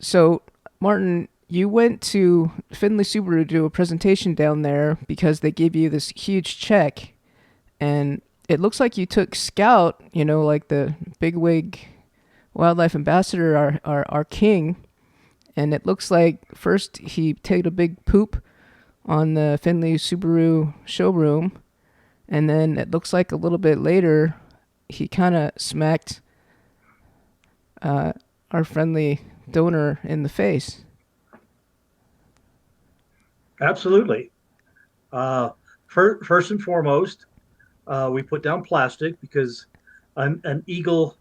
So, Martin, you went to Findlay Subaru to do a presentation down there because they gave you this huge check, and it looks like you took Scout, like the bigwig wildlife ambassador, our king, and it looks like first he took a big poop on the Findlay Subaru showroom, and then it looks like a little bit later he kind of smacked our friendly donor in the face. Absolutely. First and foremost, we put down plastic because an eagle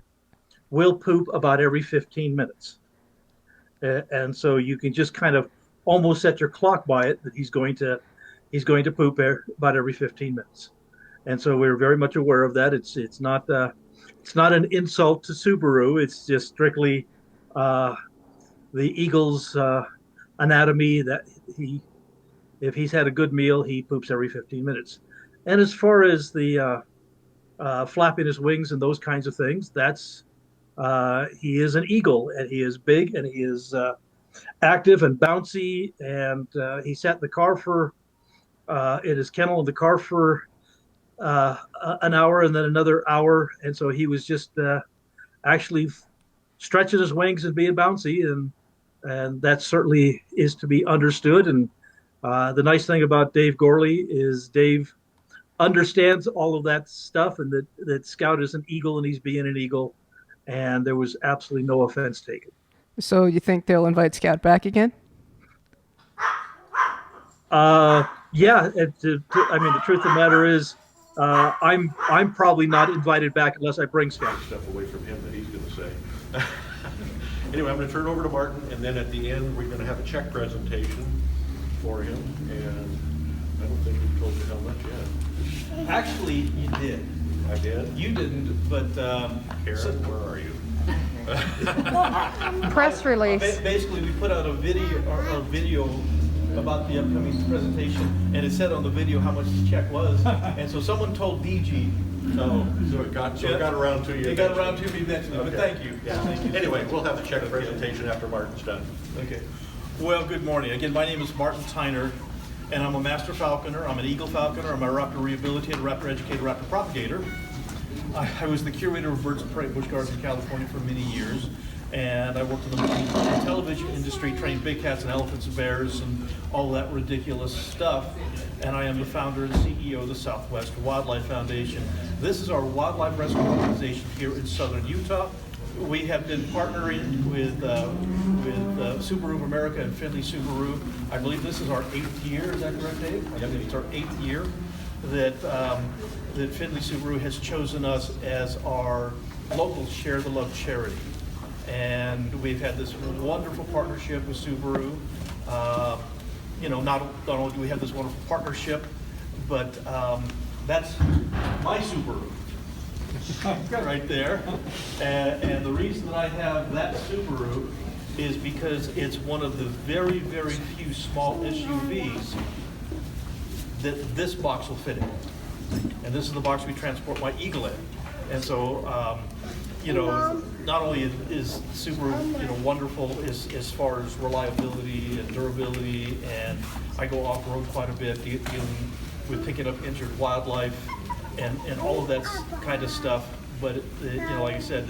will poop about every 15 minutes. And so you can just kind of almost set your clock by it that he's going to poop about every 15 minutes. And so we're very much aware of that. It's not an insult to Subaru. It's just strictly the eagle's anatomy that if he's had a good meal, he poops every 15 minutes. And as far as the flapping his wings and those kinds of things, he is an eagle, and he is big, and he is active and bouncy. And he sat in the car in his kennel in the car for an hour and then another hour. And so he was just actually stretching his wings and being bouncy. And that certainly is to be understood. And the nice thing about Dave Gorley is Dave understands all of that stuff, and that Scout is an eagle and he's being an eagle, and there was absolutely no offense taken. So you think they'll invite Scout back again? Yeah. I mean, the truth of the matter is, I'm probably not invited back unless I bring Scout. Stuff away from him that he's going to say. Anyway, I'm going to turn it over to Martin, and then at the end, we're going to have a check presentation for him. And I don't think we've told you how much yet. Actually, you did. I did? You didn't, but Karen, where are you? Press release. Basically, we put out a video about the upcoming presentation, and it said on the video how much the check was. And so someone told DG. So it got around to you. It got around to me eventually, Okay. but thank you. Yeah. Thank you. Anyway, we'll have the check presentation after Martin's done. Okay. Well, good morning. Again, my name is Martin Tyner, and I'm a master falconer. I'm an eagle falconer. I'm a raptor rehabilitator, raptor educator, raptor propagator. I was the curator of birds of prey bush gardens in California for many years, and I worked in the television industry, trained big cats and elephants and bears and all that ridiculous stuff. And I am the founder and CEO of the Southwest Wildlife Foundation. This is our wildlife rescue organization here in southern Utah. We have been partnering with Subaru of America and Findlay Subaru. I believe this is our 8th year. Is that correct, Dave? I believe it's our 8th year that Findlay Subaru has chosen us as our local Share the Love charity. And we've had this wonderful partnership with Subaru. Not only do we have this wonderful partnership, but that's my Subaru right there. And the reason that I have that Subaru is because it's one of the very, very few small SUVs that this box will fit in. And this is the box we transport my Eagle in. And so, not only is Subaru, wonderful as far as reliability and durability, and I go off-road quite a bit dealing with picking up injured wildlife and all of that kind of stuff. But, like I said,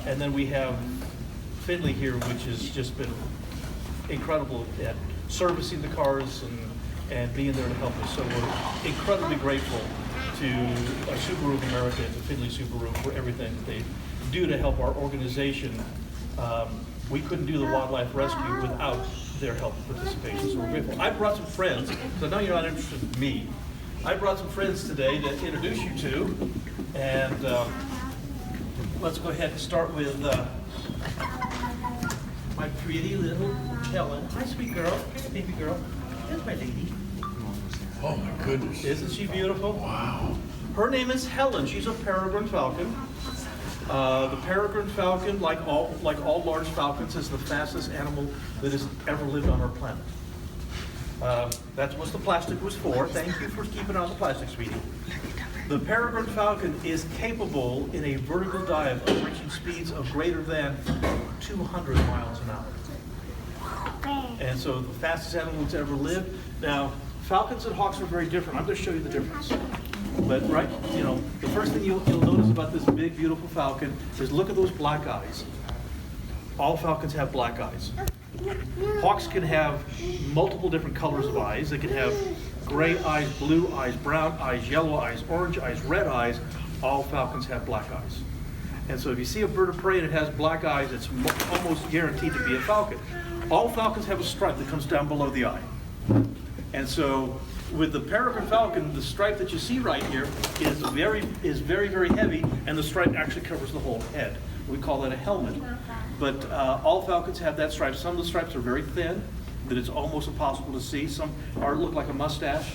and then we have Findlay here, which has just been incredible at servicing the cars and being there to help us. So we're incredibly grateful to Subaru of America and to Findlay Subaru for everything that they do to help our organization. We couldn't do the wildlife rescue without their help and participation, so we're grateful. I brought some friends, because I know you're not interested in me. I brought some friends today to introduce you to, and let's go ahead and start with my pretty little Helen. Hi, sweet girl. Here's baby girl. Here's my lady. Oh my goodness. Isn't she beautiful? Wow. Her name is Helen. She's a Peregrine Falcon. The Peregrine Falcon, like all large falcons, is the fastest animal that has ever lived on our planet. That's what the plastic was for. Thank you for keeping on the plastic, sweetie. The Peregrine Falcon is capable in a vertical dive of reaching speeds of greater than 200 miles an hour. And so the fastest animal that's ever lived. Now, falcons and hawks are very different. I'm going to show you the difference. But right, you know, the first thing you'll notice about this big, beautiful falcon is look at those black eyes. All falcons have black eyes. Hawks can have multiple different colors of eyes. They can have gray eyes, blue eyes, brown eyes, yellow eyes, orange eyes, red eyes. All falcons have black eyes. And so if you see a bird of prey and it has black eyes, it's almost guaranteed to be a falcon. All falcons have a stripe that comes down below the eye. And so with the Peregrine falcon, the stripe that you see right here is very, very heavy, and the stripe actually covers the whole head. We call that a helmet. But all falcons have that stripe. Some of the stripes are very thin, that it's almost impossible to see. Some look like a mustache,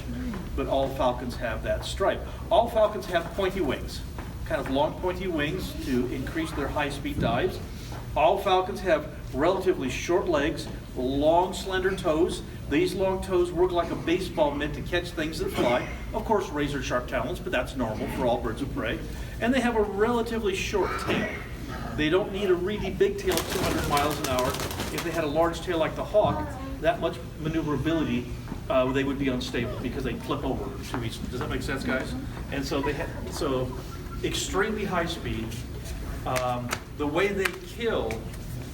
but all falcons have that stripe. All falcons have pointy wings, kind of long pointy wings to increase their high-speed dives. All falcons have relatively short legs, long, slender toes. These long toes work like a baseball mitt to catch things that fly. Of course, razor-sharp talons, but that's normal for all birds of prey. And they have a relatively short tail. They don't need a really big tail at 200 miles an hour. If they had a large tail like the hawk, that much maneuverability, they would be unstable because they flip over too easily. Does that make sense, guys? And so they have extremely high speed. The way they kill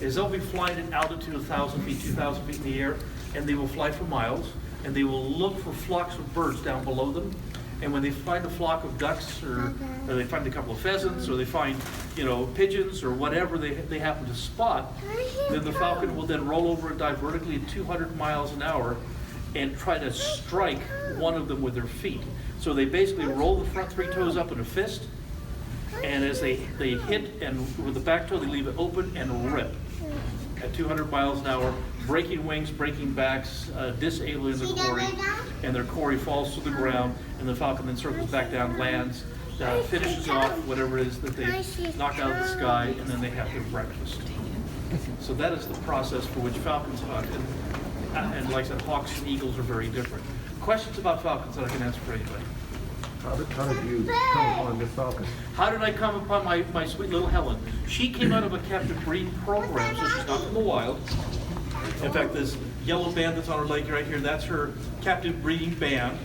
is they'll be flying at altitude 1,000 feet, 2,000 feet in the air, and they will fly for miles, and they will look for flocks of birds down below them. And when they find a flock of ducks, or they find a couple of pheasants, or they find, pigeons, or whatever they happen to spot, then the falcon will then roll over and dive vertically at 200 miles an hour and try to strike one of them with their feet. So they basically roll the front three toes up in a fist, and as they hit, and with the back toe, they leave it open and rip at 200 miles an hour, breaking wings, breaking backs, disabling their quarry, and their quarry falls to the ground, and the falcon then circles back down, lands, finishes off whatever it is that they knocked out of the sky, and then they have their breakfast. So that is the process for which falcons hunt, and like I said, hawks and eagles are very different. Questions about falcons that I can answer for anybody? How did you come upon this falcon? How did I come upon my sweet little Helen? She came out of a captive breeding program, so she's not from the wild. In fact, this yellow band that's on her leg right here, that's her captive breeding band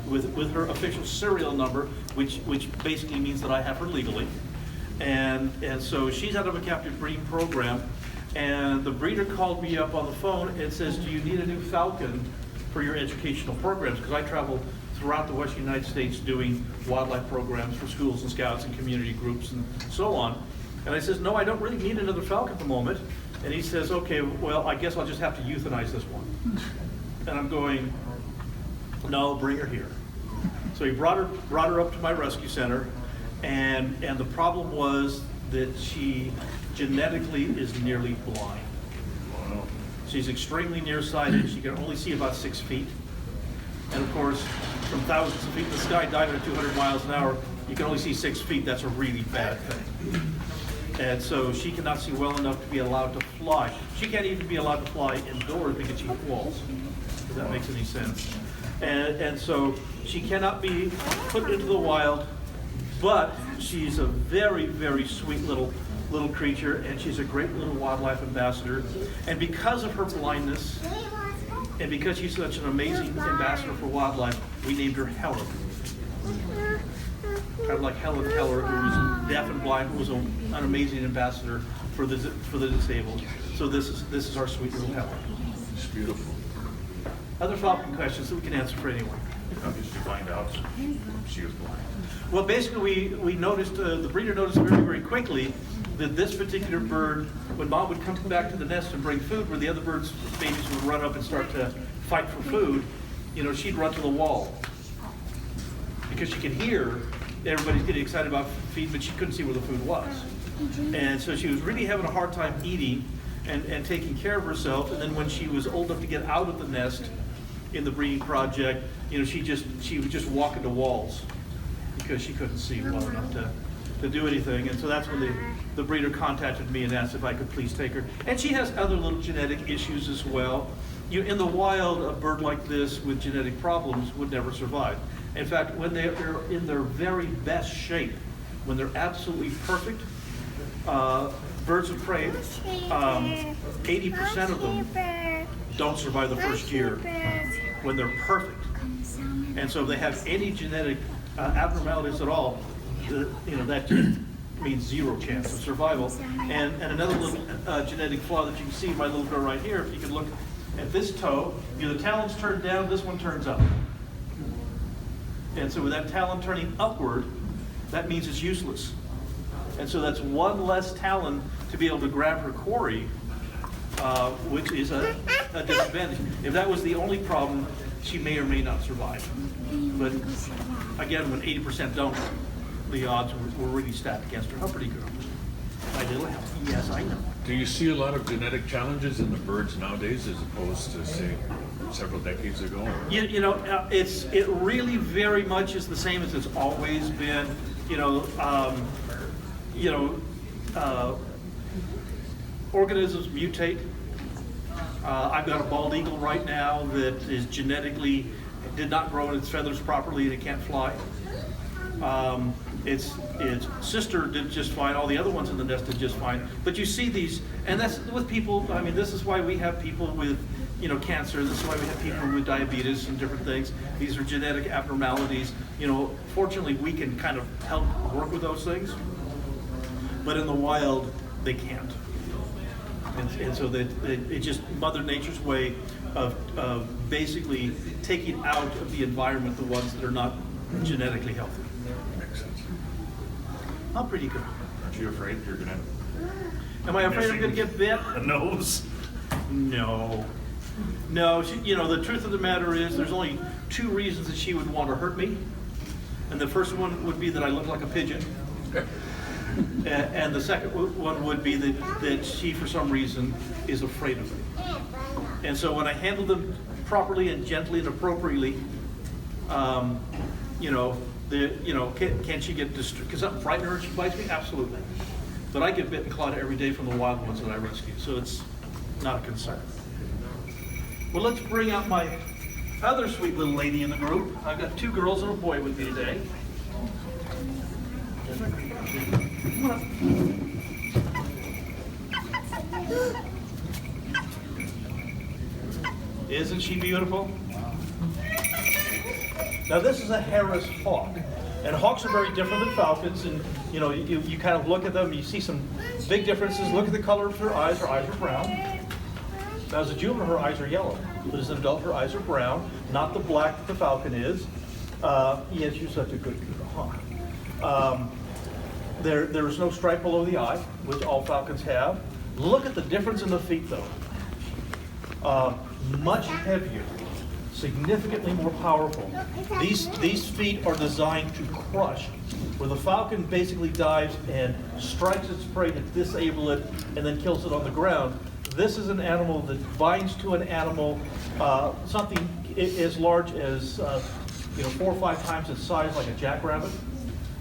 with her official serial number, which basically means that I have her legally. And so she's out of a captive breeding program, and the breeder called me up on the phone and says, do you need a new falcon for your educational programs? Because I travel throughout the western United States doing wildlife programs for schools and scouts and community groups and so on. And I says, no, I don't really need another falcon at the moment. And he says, okay, well, I guess I'll just have to euthanize this one. And I'm going, no, bring her here. So he brought her up to my rescue center, and the problem was that she genetically is nearly blind. She's extremely nearsighted. She can only see about 6 feet. And of course, from thousands of feet in the sky, diving at 200 miles an hour, you can only see 6 feet. That's a really bad thing. And so she cannot see well enough to be allowed to fly. She can't even be allowed to fly indoors because she falls. If that makes any sense. And so she cannot be put into the wild, but she's a very, very sweet little creature, and she's a great little wildlife ambassador. And because of her blindness, and because she's such an amazing ambassador for wildlife, we named her Helen. Kind of like Helen Keller, who was deaf and blind, who was an amazing ambassador for the disabled. So this is our sweet little Helen. It's beautiful. Other falcon questions that we can answer for anyone? How did you find out she was blind? Well, basically, we noticed, the breeder noticed very, very quickly that this particular bird, when mom would come back to the nest and bring food, where the other birds' babies would run up and start to fight for food, she'd run to the wall. Because she could hear everybody's getting excited about feed, but she couldn't see where the food was. And so she was really having a hard time eating and taking care of herself. And then when she was old enough to get out of the nest in the breeding project, she would just walk into walls because she couldn't see well enough to do anything. And so that's when the breeder contacted me and asked if I could please take her. And she has other little genetic issues as well. In the wild, a bird like this with genetic problems would never survive. In fact, when they're in their very best shape, when they're absolutely perfect, birds of prey, 80% of them don't survive the first year when they're perfect. And so if they have any genetic abnormalities at all, that just means zero chance of survival. And another little genetic flaw that you can see in my little girl right here, if you can look at this toe, the talon's turned down, this one turns up. And so with that talon turning upward, that means it's useless. And so that's one less talon to be able to grab her quarry, which is a disadvantage. If that was the only problem, she may or may not survive. But again, when 80% don't, the odds were really stacked against her. How pretty girl. My little house. Yes, I know. Do you see a lot of genetic challenges in the birds nowadays as opposed to, say, several decades ago? It really very much is the same as it's always been. Organisms mutate. I've got a bald eagle right now that is genetically did not grow in its feathers properly and it can't fly. Its sister did just fine. All the other ones in the nest did just fine. But you see these, and that's with people. I mean, this is why we have people with, cancer. This is why we have people with diabetes and different things. These are genetic abnormalities. Fortunately, we can kind of help work with those things. But in the wild, they can't. And so it's just Mother Nature's way of basically taking out of the environment the ones that are not genetically healthy. Makes sense. How pretty good. Aren't you afraid you're gonna? Am I afraid I'm going to get bit? A nose? No. No, the truth of the matter is there's only two reasons that she would want to hurt me. And the first one would be that I look like a pigeon. And the second one would be that she, for some reason, is afraid of me. And so when I handle them properly and gently and appropriately, can she get distressed? Because I'm frightening her and she bites me? Absolutely. But I get bit and clawed every day from the wild ones that I rescue, so it's not a concern. Well, let's bring out my other sweet little lady in the group. I've got two girls and a boy with me today. Come on up. Isn't she beautiful? Now this is a Harris hawk. And hawks are very different than falcons, and you kind of look at them, you see some big differences. Look at the color of her eyes are brown. Now as a juvenile, her eyes are yellow. But as an adult, her eyes are brown, not the black that the falcon is. Yes, you're such a good hawk. There is no stripe below the eye, which all falcons have. Look at the difference in the feet though. Much heavier. Significantly more powerful. These feet are designed to crush. Where the falcon basically dives and strikes its prey to disable it and then kills it on the ground. This is an animal that binds to an animal, something as large as 4 or 5 times its size, like a jackrabbit.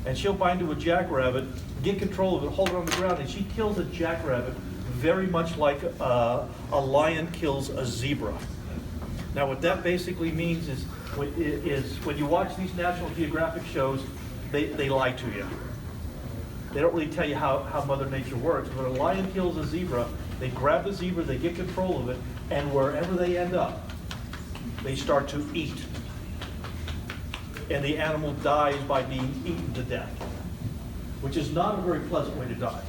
And she'll bind to a jackrabbit, get control of it, hold it on the ground, and she kills a jackrabbit very much like a lion kills a zebra. Now what that basically means is when you watch these National Geographic shows, they lie to you. They don't really tell you how Mother Nature works. When a lion kills a zebra, they grab the zebra, they get control of it, and wherever they end up, they start to eat. And the animal dies by being eaten to death, which is not a very pleasant way to die.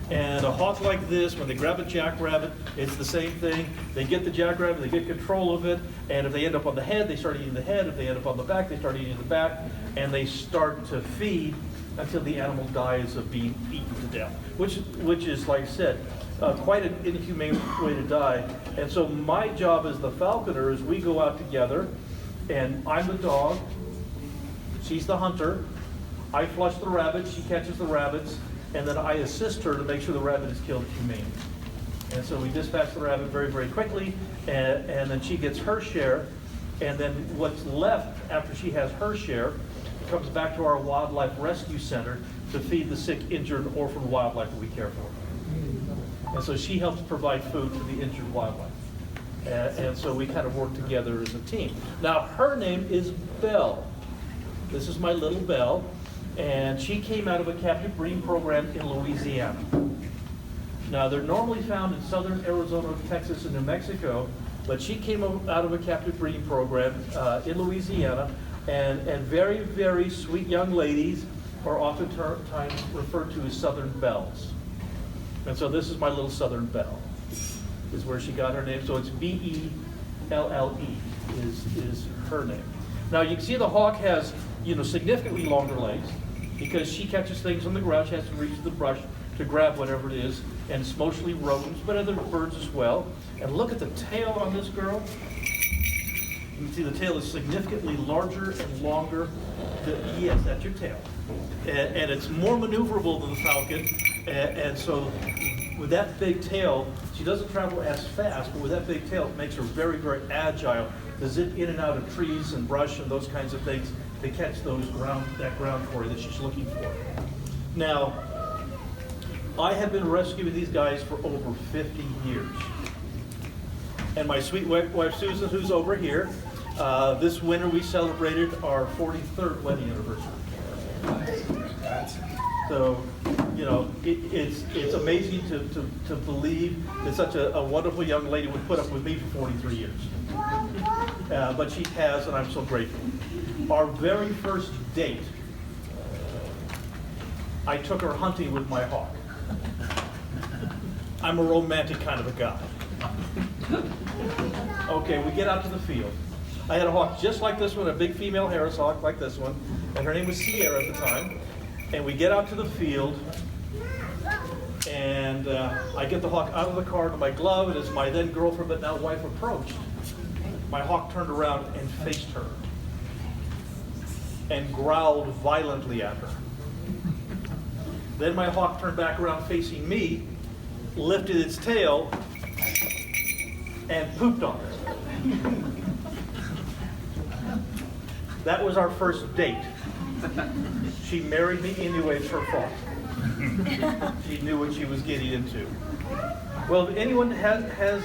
And a hawk like this, when they grab a jackrabbit, it's the same thing. They get the jackrabbit, they get control of it, and if they end up on the head, they start eating the head. If they end up on the back, they start eating the back, and they start to feed until the animal dies of being eaten to death, which is, like I said, quite an inhumane way to die. And so my job as the falconer is we go out together, and I'm the dog, she's the hunter, I flush the rabbits, she catches the rabbits, and then I assist her to make sure the rabbit is killed humanely. And so we dispatch the rabbit very, very quickly, and then she gets her share, and then what's left after she has her share comes back to our wildlife rescue center to feed the sick, injured, orphaned wildlife that we care for. And so she helps provide food for the injured wildlife. And so we kind of work together as a team. Now her name is Belle. This is my little Belle. And she came out of a captive breeding program in Louisiana. Now, they're normally found in southern Arizona, Texas, and New Mexico, but she came out of a captive breeding program in Louisiana, and very, very sweet young ladies are oftentimes referred to as Southern Belles. And so this is my little Southern Belle, is where she got her name. So it's B-E-L-L-E is her name. Now you can see the hawk has, significantly longer legs because she catches things on the ground. She has to reach the brush to grab whatever it is, and it's mostly rodents, but other birds as well. And look at the tail on this girl. You can see the tail is significantly larger and longer. Yes, that's your tail. And it's more maneuverable than the falcon. And so with that big tail, she doesn't travel as fast, but with that big tail, it makes her very, very agile to zip in and out of trees and brush and those kinds of things to catch that ground quarry that she's looking for. Now, I have been rescuing these guys for over 50 years. And my sweet wife Susan, who's over here, this winter we celebrated our 43rd wedding anniversary. So, it's amazing to believe that such a wonderful young lady would put up with me for 43 years. But she has, and I'm so grateful. Our very first date, I took her hunting with my hawk. I'm a romantic kind of a guy. Okay, we get out to the field. I had a hawk just like this one, a big female Harris hawk like this one, and her name was Sierra at the time. And we get out to the field, and I get the hawk out of the car to my glove, and as my then girlfriend but now wife approached, my hawk turned around and faced her and growled violently at her. Then my hawk turned back around facing me, lifted its tail, and pooped on her. That was our first date. She married me anyway, it's her fault. She knew what she was getting into. Well, if anyone has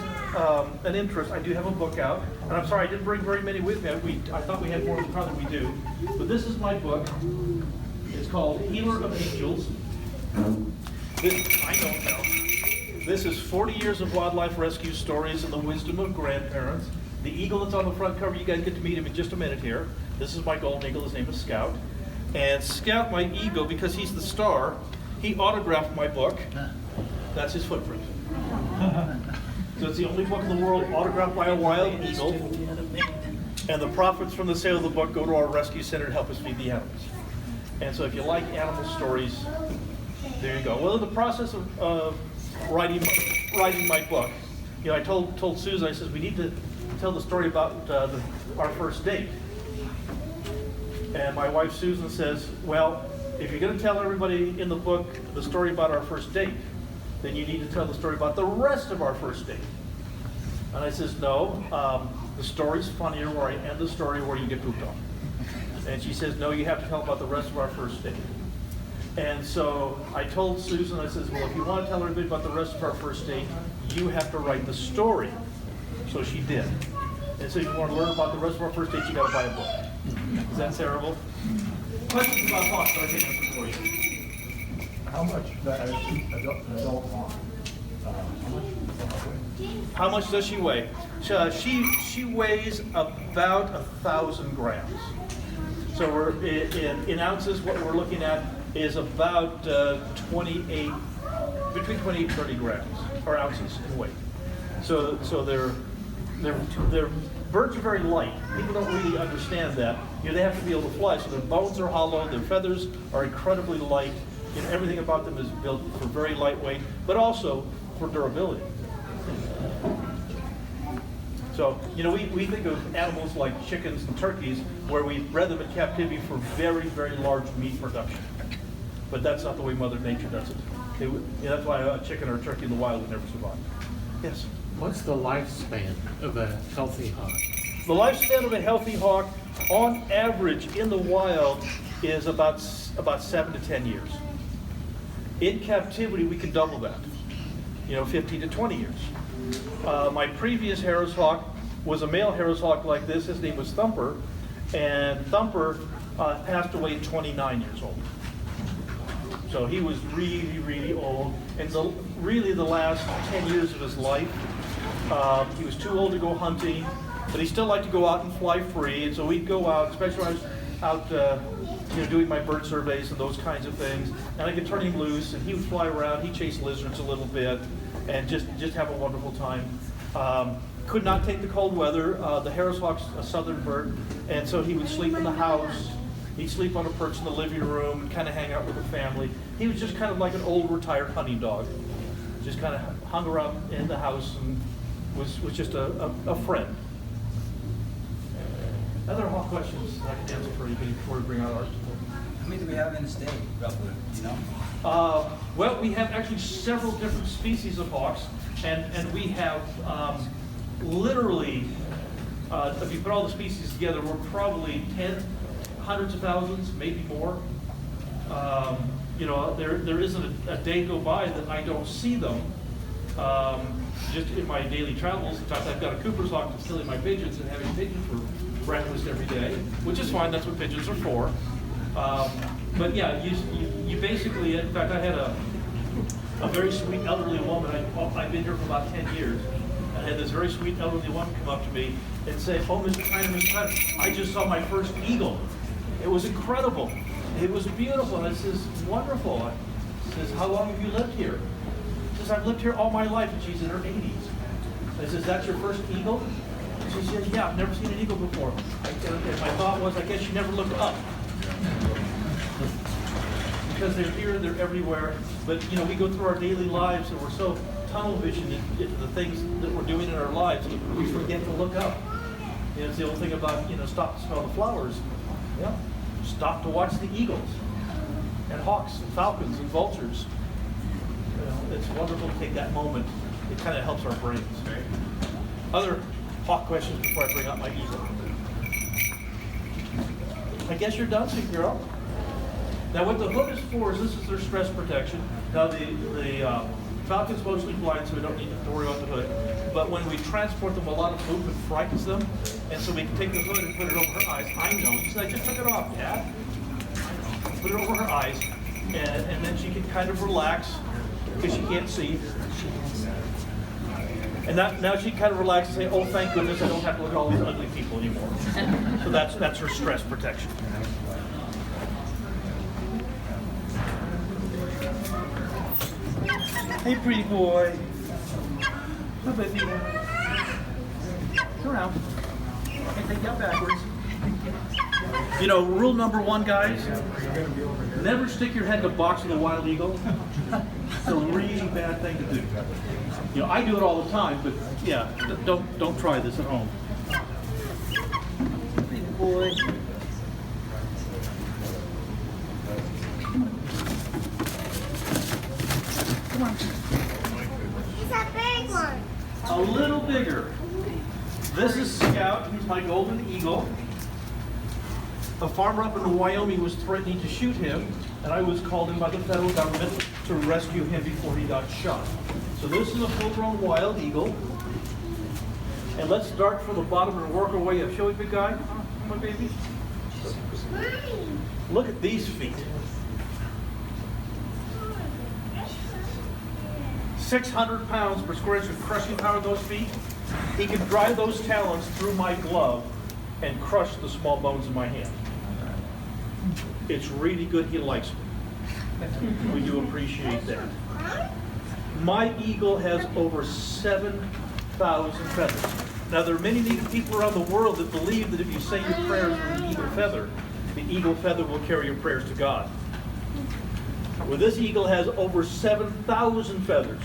an interest, I do have a book out. And I'm sorry, I didn't bring very many with me. I thought we had more in the car than we do. But this is my book. It's called Healer of Angels. I don't know. This is 40 years of wildlife rescue stories and the wisdom of grandparents. The eagle that's on the front cover, you guys get to meet him in just a minute here. This is my golden eagle. His name is Scout. And Scout, my eagle, because he's the star, he autographed my book. That's his footprint. So it's the only book in the world autographed by a wild eagle. And the profits from the sale of the book go to our rescue center to help us feed the animals. And so if you like animal stories, there you go. Well, in the process of writing my book, I told Susan, I said, we need to tell the story about our first date. And my wife Susan says, well, if you're going to tell everybody in the book the story about our first date, then you need to tell the story about the rest of our first date. And I says, no, the story's funnier where I end the story where you get pooped on. And she says, no, you have to tell about the rest of our first date. And so I told Susan, I says, well, if you want to tell everybody about the rest of our first date, you have to write the story. So she did. And so if you want to learn about the rest of our first date, you got to buy a book. Is that terrible? Questions about hawks I can answer for you. How much that adult hawk? How much does she weigh? She weighs about 1,000 grams. So we're in ounces. What we're looking at is about between 28 and 30 grams or ounces in weight. So they're birds are very light. People don't really understand that. They have to be able to fly, so their bones are hollow, their feathers are incredibly light. Everything about them is built for very lightweight, but also for durability. So, we think of animals like chickens and turkeys where we bred them in captivity for very, very large meat production. But that's not the way Mother Nature does it. That's why a chicken or a turkey in the wild would never survive. Yes? What's the lifespan of a healthy hawk? The lifespan of a healthy hawk, on average, in the wild, is about 7 to 10 years. In captivity, we can double that. 15 to 20 years. My previous Harris hawk was a male Harris hawk like this. His name was Thumper, and Thumper passed away at 29 years old. So he was really, really old. And really the last 10 years of his life, he was too old to go hunting, but he still liked to go out and fly free. And so we'd go out, especially when I was out doing my bird surveys and those kinds of things. And I could turn him loose, and he would fly around. He'd chase lizards a little bit, and just have a wonderful time. Could not take the cold weather. The Harris hawk's a southern bird, and so he would sleep in the house. He'd sleep on a perch in the living room and kind of hang out with the family. He was just kind of like an old retired hunting dog. Just kind of hung around in the house and was just a friend. Other hawk questions I can answer for you before we bring out ours. How many do we have in the state, roughly, you know? Well, we have actually several different species of hawks, and we have literally, if you put all the species together, we're probably hundreds of thousands, maybe more. There isn't a day go by that I don't see them. Just in my daily travels, in fact, I've got a Cooper's hawk that's killing my pigeons and having pigeons for breakfast every day, which is fine. That's what pigeons are for. But yeah, you basically, in fact, I had a very sweet elderly woman. I've been here for about 10 years. I had this very sweet elderly woman come up to me and say, "Oh, Mr. Tyner, Mr. Tyner, I just saw my first eagle. It was incredible. It was beautiful." And I says, "Wonderful." I says, "How long have you lived here?" She says, "I've lived here all my life," and she's in her 80s. I says, "That's your first eagle?" She says, "Yeah, I've never seen an eagle before." And my thought was, I guess she never looked up. Because they're here, they're everywhere. But we go through our daily lives and we're so tunnel visioned into the things that we're doing in our lives, we forget to look up. It's the old thing about, stop to smell the flowers. Yeah. Stop to watch the eagles and hawks and falcons and vultures. It's wonderful to take that moment. It kind of helps our brains. Other hawk questions before I bring out my eagle? I guess you're done, sweet girl. Now what the hood is for is this is their stress protection. Now the falcon's mostly blind, so we don't need to worry about the hood. But when we transport them, a lot of movement frightens them. And so we can take the hood and put it over her eyes. I know. She said, "I just took it off, Dad." Put it over her eyes. And then she can kind of relax because she can't see. And now she can kind of relax and say, "Oh, thank goodness I don't have to look at all these ugly people anymore." So that's her stress protection. Hey, pretty boy. Hi, baby. Turn around. Hey, take you out backwards. Rule number one, guys, never stick your head in a box with a wild eagle. It's a really bad thing to do. I do it all the time, but yeah, don't try this at home. Hey, boy. Come on. It's a big one. A little bigger. This is Scout. He's my golden eagle. A farmer up in Wyoming was threatening to shoot him, and I was called in by the federal government to rescue him before he got shot. So this is a full-grown wild eagle. And let's start from the bottom and work our way up. Shall we, big guy? Come on, baby. Look at these feet. 600 pounds per square inch of crushing power in those feet. He can drive those talons through my glove and crush the small bones in my hand. It's really good he likes me. We do appreciate that. My eagle has over 7,000 feathers. Now there are many Native people around the world that believe that if you say your prayers with an the eagle feather will carry your prayers to God. Well, this eagle has over 7,000 feathers.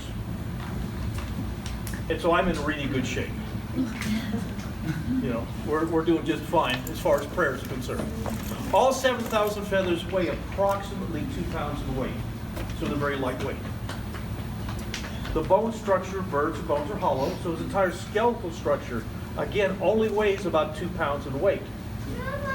And so I'm in really good shape. We're doing just fine as far as prayers are concerned. All 7,000 feathers weigh approximately 2 pounds in weight, so they're very lightweight. The bone structure, birds' bones are hollow, so his entire skeletal structure, again, only weighs about 2 pounds in weight.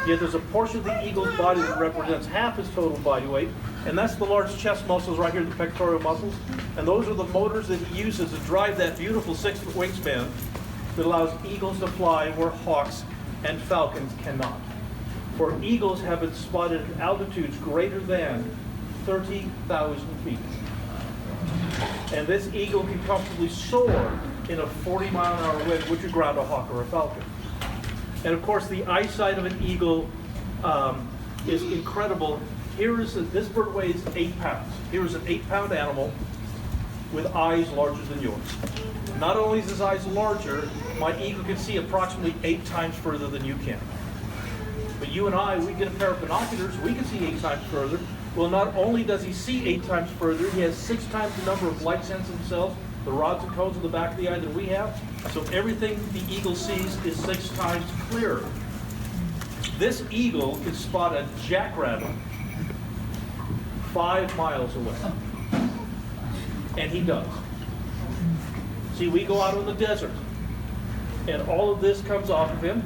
Yet there's a portion of the eagle's body that represents half his total body weight, and that's the large chest muscles right here, the pectoral muscles. And those are the motors that he uses to drive that beautiful 6-foot wingspan that allows eagles to fly where hawks and falcons cannot. For eagles have been spotted at altitudes greater than 30,000 feet. And this eagle can comfortably soar in a 40-mile-an-hour wind, which would ground a hawk or a falcon. And of course, the eyesight of an eagle is incredible. This bird weighs 8 pounds. Here is an 8-pound animal with eyes larger than yours. Not only is his eyes larger, my eagle can see approximately 8 times further than you can. But you and I, we get a pair of binoculars, we can see 8 times further. Well, not only does he see 8 times further, he has 6 times the number of light sensitive cells, the rods and cones on the back of the eye that we have. So everything the eagle sees is 6 times clearer. This eagle can spot a jackrabbit 5 miles away. And he does. See, we go out on the desert, and all of this comes off of him.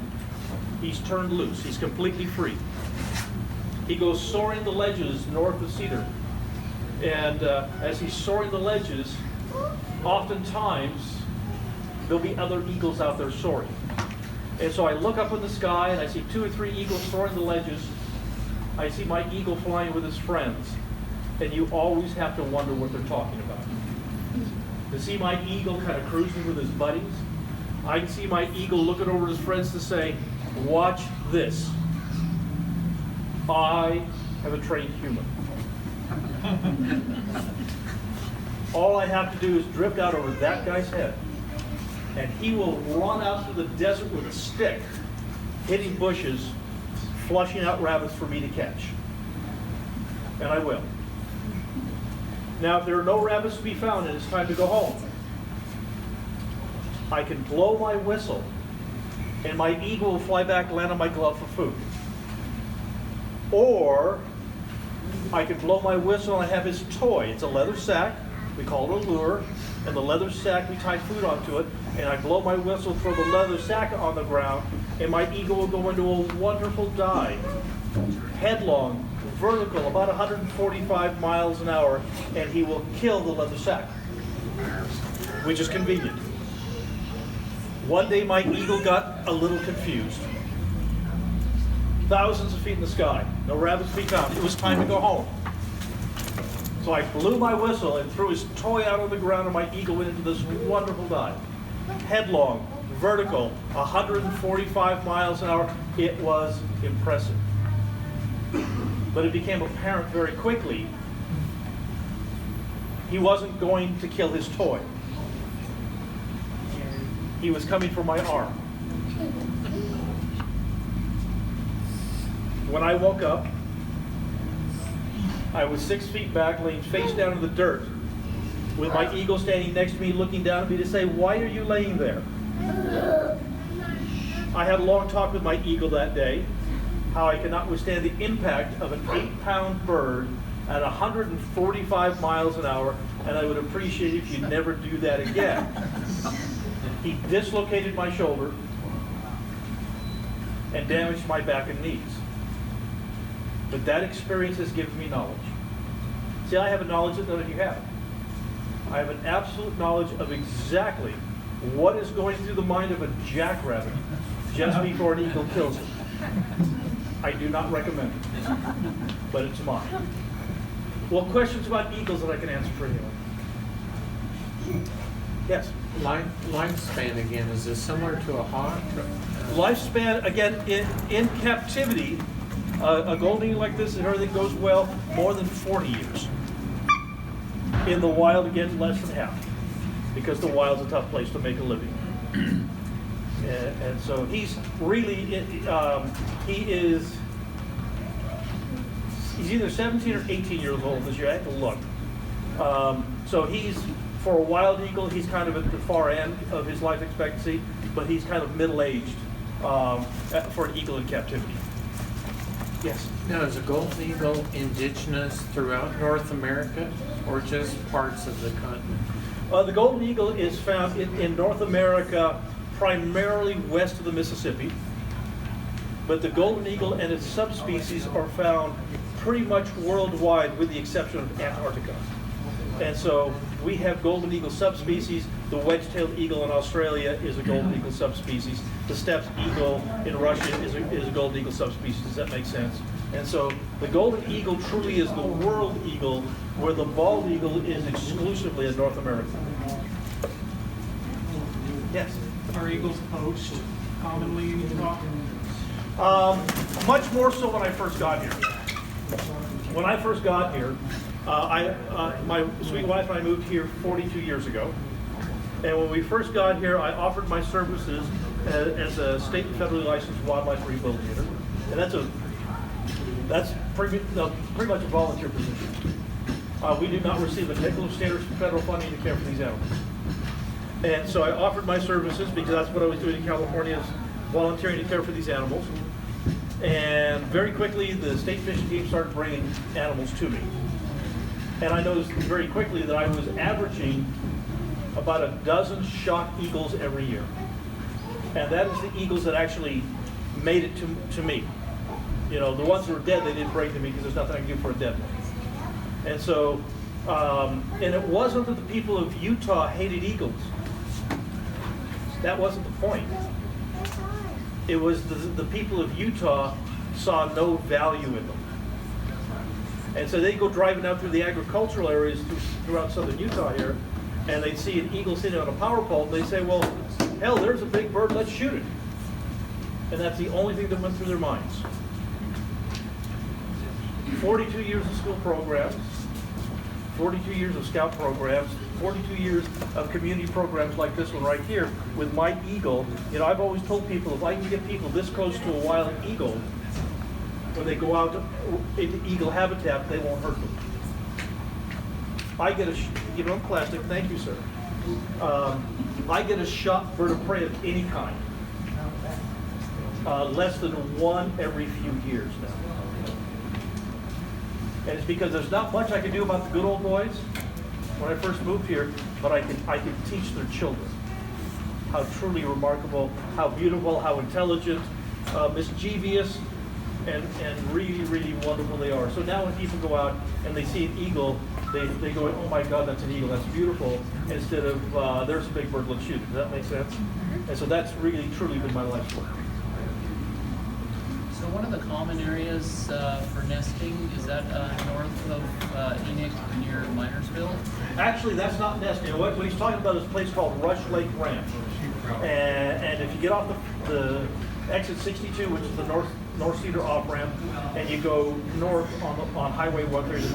He's turned loose. He's completely free. He goes soaring the ledges north of Cedar. And as he's soaring the ledges, oftentimes there'll be other eagles out there soaring. And so I look up in the sky and I see 2 or 3 eagles soaring the ledges. I see my eagle flying with his friends. And you always have to wonder what they're talking about. To see my eagle kind of cruising with his buddies, I can see my eagle looking over at his friends to say, watch this. I have a trained human. All I have to do is drift out over that guy's head, and he will run out through the desert with a stick, hitting bushes, flushing out rabbits for me to catch. And I will. Now, if there are no rabbits to be found and it's time to go home, I can blow my whistle, and my eagle will fly back, land on my glove for food. Or I can blow my whistle and I have his toy. It's a leather sack. We call it a lure. And the leather sack, we tie food onto it. And I blow my whistle, throw the leather sack on the ground, and my eagle will go into a wonderful dive. Headlong, vertical, about 145 miles an hour, and he will kill the leather sack, which is convenient. One day my eagle got a little confused. Thousands of feet in the sky, no rabbits to be found. It was time to go home. So I blew my whistle and threw his toy out on the ground, and my eagle went into this wonderful dive. Headlong, vertical, 145 miles an hour. It was impressive. But it became apparent very quickly he wasn't going to kill his toy. He was coming for my arm. When I woke up, I was 6 feet back, laying face down in the dirt, with my eagle standing next to me, looking down at me to say, "Why are you laying there?" I had a long talk with my eagle that day, how I cannot withstand the impact of an 8-pound bird at 145 miles an hour, and I would appreciate it if you never do that again. He dislocated my shoulder and damaged my back and knees. But that experience has given me knowledge. See, I have a knowledge that none of you have. I have an absolute knowledge of exactly what is going through the mind of a jackrabbit just before an eagle kills it. I do not recommend it, but it's mine. Well, questions about eagles that I can answer for anyone? Yes? Lifespan again, is this similar to a hawk? Lifespan, again, in captivity, a golden eagle like this, if everything goes well, more than 40 years. In the wild, again, less than half, because the wild's a tough place to make a living. And so he's really, he's either 17 or 18 years old this year. I have to look. So he's, for a wild eagle, he's kind of at the far end of his life expectancy, but he's kind of middle-aged for an eagle in captivity. Yes? Now, is a golden eagle indigenous throughout North America, or just parts of the continent? The golden eagle is found in North America, primarily west of the Mississippi, but the golden eagle and its subspecies are found pretty much worldwide, with the exception of Antarctica. And so We have golden eagle subspecies. The wedge-tailed eagle in Australia is a golden eagle subspecies. The steppe eagle in Russia is a golden eagle subspecies. Does that make sense? And so the golden eagle truly is the world eagle, where the bald eagle is exclusively in North America. Yes? Are eagles poached commonly in Utah? Much more so when I first got here. When I first got here, my sweet wife and I moved here 42 years ago. And when we first got here, I offered my services as a state and federally licensed wildlife rehabilitator. And that's pretty much a volunteer position. We do not receive a nickel of state or federal funding to care for these animals. And so I offered my services because that's what I was doing in California, is volunteering to care for these animals. And very quickly, the state fishing team started bringing animals to me. And I noticed very quickly that I was averaging about a dozen shot eagles every year. And that is the eagles that actually made it to me. You know, the ones that were dead, they didn't bring to me because there's nothing I can do for a dead one. And so, and it wasn't that the people of Utah hated eagles. That wasn't the point. It was the people of Utah saw no value in them. And so they'd go driving out through the agricultural areas throughout southern Utah here, and they'd see an eagle sitting on a power pole, and they'd say, well, hell, there's a big bird, let's shoot it. And that's the only thing that went through their minds. 42 years of school programs, 42 years of scout programs, 42 years of community programs like this one right here with my eagle. You know, I've always told people, if I can get people this close to a wild eagle, when they go out into eagle habitat, they won't hurt them. I get I'm plastic, thank you, sir. I get a shot bird of prey of any kind. Less than one every few years now. And it's because there's not much I can do about the good old boys when I first moved here, but I can teach their children how truly remarkable, how beautiful, how intelligent, mischievous, and really, really wonderful they are. So now when people go out and they see an eagle, they go, oh my God, that's an eagle, that's beautiful, instead of, there's a big bird, let's shoot it. Does that make sense? And so that's really, truly been my life's work. So one of the common areas for nesting, is that north of Enoch near Minersville? Actually, that's not nesting. What he's talking about is a place called Rush Lake Ranch. And if you get off the exit 62, which is the North Cedar off-ramp, and you go north on Highway 130,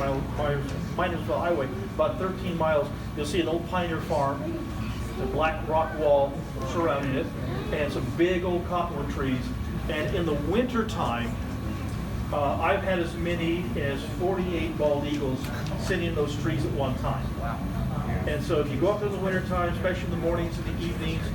Minersville Highway, about 13 miles, you'll see an old pioneer farm, the black rock wall surrounding it, and some big old cottonwood trees. And in the winter time, I've had as many as 48 bald eagles sitting in those trees at one time. And so if you go up there in the winter time, especially in the mornings and the evenings,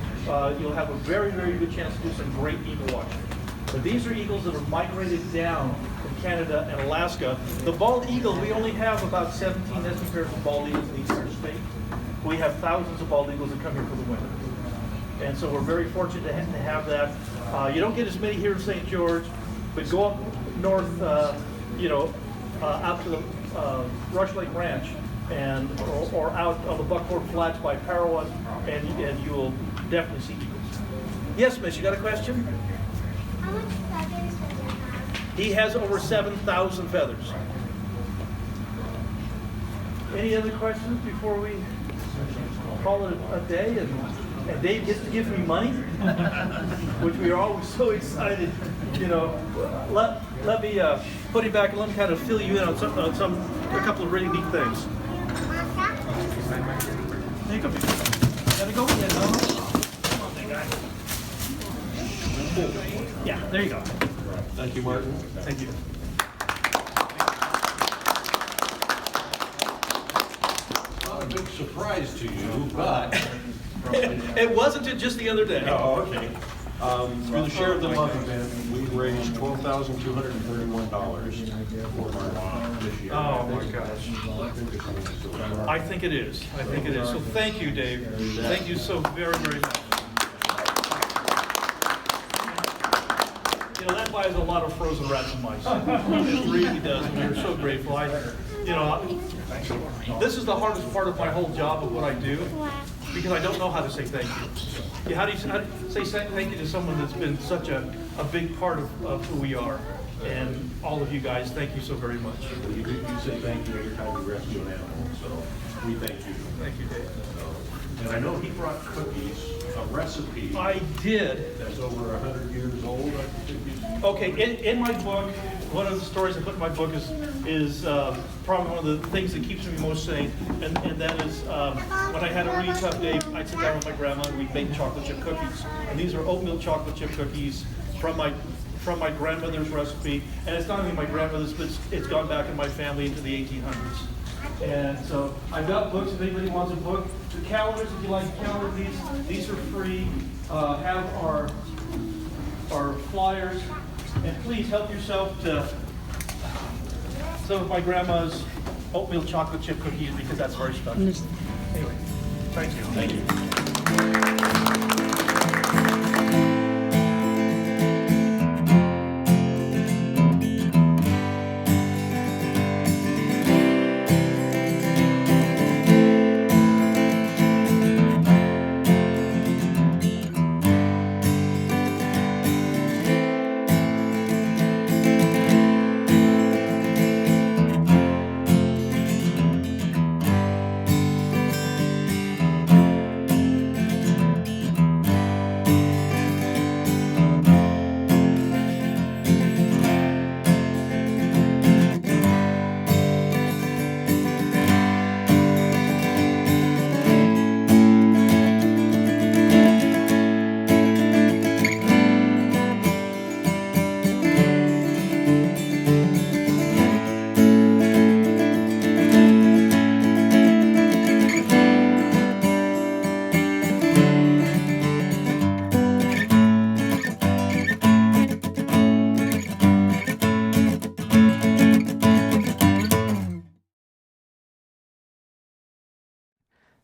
you'll have a very, very good chance to do some great eagle watching. But these are eagles that have migrated down from Canada and Alaska. The bald eagle, we only have about 17 nesting pairs of bald eagles in the entire state. We have thousands of bald eagles that come here for the winter. And so we're very fortunate to have that. You don't get as many here in St. George, but go up north, out to the Rush Lake Ranch, or out on the Buckboard Flats by Parowan, and you will definitely see eagles. Yes, miss, you got a question? How much feathers does it have? He has over 7,000 feathers. Any other questions before we call it a day? And Dave gets to give me money, which we are always so excited. Let me put him back and let me kind of fill you in on a couple of really neat things. There you go. Gotta go. Yeah, come on, big guy. Yeah, there you go. Thank you, Martin. Thank you. Not a big surprise to you, but It wasn't just the other day. oh, okay. Through the Share of the Month event, we raised $12,231 for our this year. Oh my gosh. I think it is. I think it is. So thank you, Dave. Thank you so very, very much. That buys a lot of frozen rats and mice. It really does. We are so grateful. This is the hardest part of my whole job of what I do, because I don't know how to say thank you. Yeah, how do you say thank you to someone that's been such a big part of who we are? And all of you guys, thank you so very much. You say thank you every time you rescue an animal, so we thank you. Thank you, Dave. And I know he brought cookies, a recipe. I did. That's over 100 years old, I think. Okay, in my book, one of the stories I put in my book is probably one of the things that keeps me most sane, and that is when I had a really tough day, I'd sit down with my grandma and we'd make chocolate chip cookies. And these are oatmeal chocolate chip cookies from my grandmother's recipe, and it's not only my grandmother's, but it's gone back in my family into the 1800s. And so I've got books if anybody wants a book. The calendars, if you like a calendar, these are free. Have our flyers, and please help yourself to some of my grandma's oatmeal chocolate chip cookies, because that's very special. Anyway, thank you. Thank you.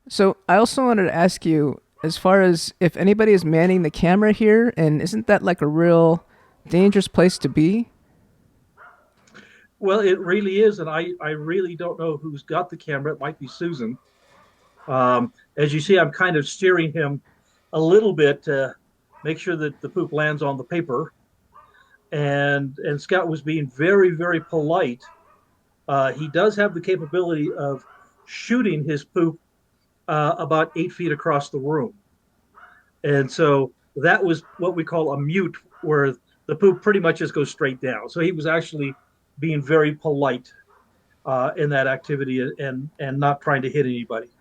So I also wanted to ask you, as far as if anybody is manning the camera here, and isn't that like a real dangerous place to be? Well, it really is, and I really don't know who's got the camera. It might be Susan. As you see, I'm kind of steering him a little bit to make sure that the poop lands on the paper. And Scott was being very, very polite. He does have the capability of shooting his poop about 8 feet across the room. And so that was what we call a mute, where the poop pretty much just goes straight down. So he was actually being very polite in that activity and not trying to hit anybody.